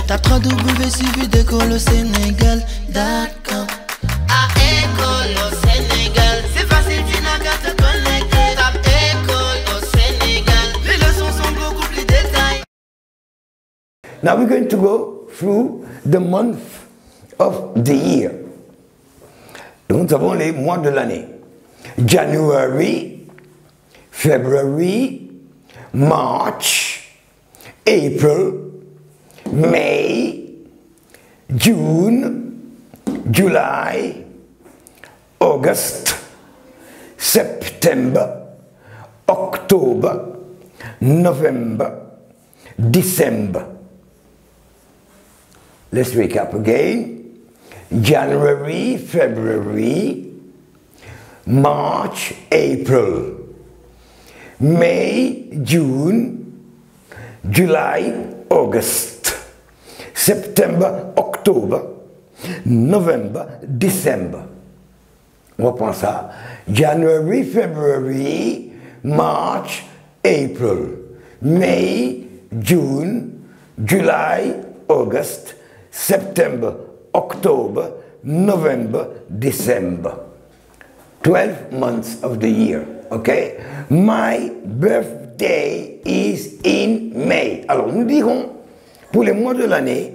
Tape www.suividécole-au-Sénégal.com. À école au Sénégal, c'est facile, tu n'as qu'à te connecter. Tape école au Sénégal, les leçons sont beaucoup plus détaillées. Now we're going to go through the month of the year. Donc nous avons les mois de l'année. January, February, March, April, May, June, July, August, September, October, November, December. Let's recap again. January, February, March, April, May, June, July, August, September, October, November, December. On reprend ça. January, February, March, April, May, June, July, August, September, October, November, December. 12 months of the year, okay? My birthday is in May. Alors, nous dirons, pour les mois de l'année,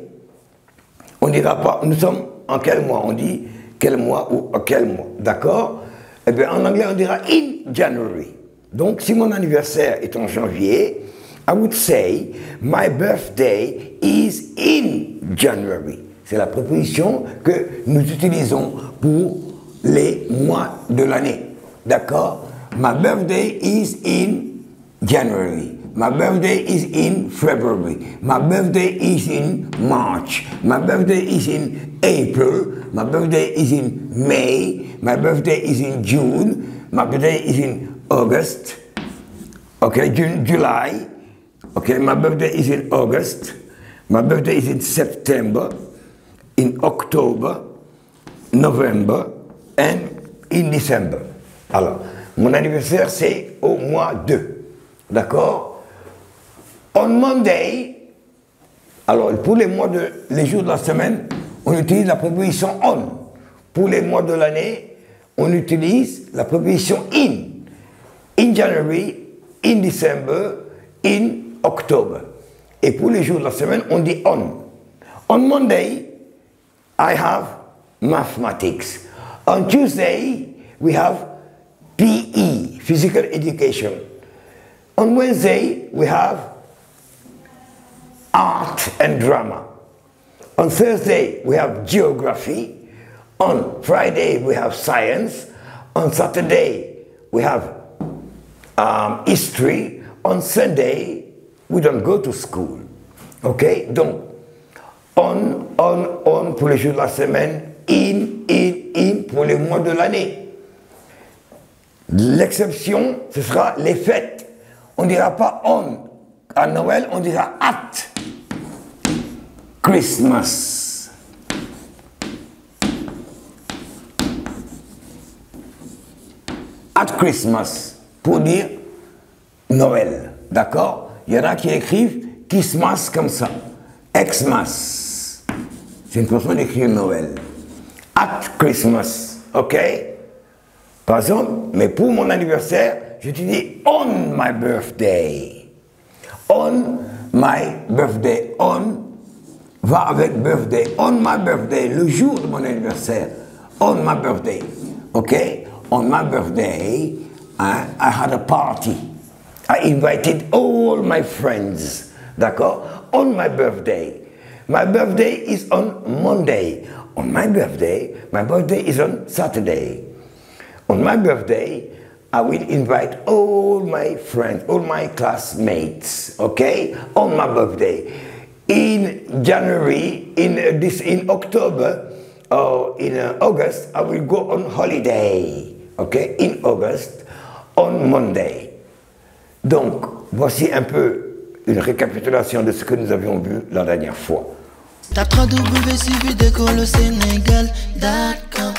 on ne dira pas, nous sommes en quel mois? On dit quel mois ou quel mois, d'accord? Eh bien, en anglais, on dira in January. Donc, si mon anniversaire est en janvier, I would say, my birthday is in January. C'est la préposition que nous utilisons pour les mois de l'année. D'accord? My birthday is in January. My birthday is in February. My birthday is in March. My birthday is in April. My birthday is in May. My birthday is in June. My birthday is in August. Okay, July. Okay, my birthday is in August. My birthday is in September. In October, November, and in December. Alors, mon anniversaire, c'est au mois 2. D'accord? On Monday, alors pour les jours de la semaine, on utilise la préposition on. Pour les mois de l'année, on utilise la préposition in. In January, in December, in October. Et pour les jours de la semaine, on dit on. On Monday, I have mathematics. On Tuesday, we have PE, physical education. On Wednesday, we have art and drama. On Thursday, we have geography. On Friday, we have science. On Saturday, we have history. On Sunday, we don't go to school. Okay? Donc, on pour les jours de la semaine, in pour les mois de l'année. L'exception, ce sera les fêtes. On ne dira pas on. À Noël, on dira at Christmas. At Christmas, pour dire Noël. D'accord? Il y en a qui écrivent Christmas comme ça. Xmas. C'est une façon d'écrire Noël. At Christmas. OK? Par exemple, mais pour mon anniversaire, j'utilise on my birthday. On my birthday. On va avec birthday. On my birthday, le jour de mon anniversaire. On my birthday. OK? On my birthday, I had a party. I invited all my friends. D'accord? On my birthday. My birthday is on Monday. On my birthday is on Saturday. On my birthday, I will invite all my friends, all my classmates, okay? On my birthday. In January, in October, or in August, I will go on holiday, okay? In August, on Monday. Donc, voici un peu une récapitulation de ce que nous avions vu la dernière fois. Tape www.suividécole-au-Sénégal.com.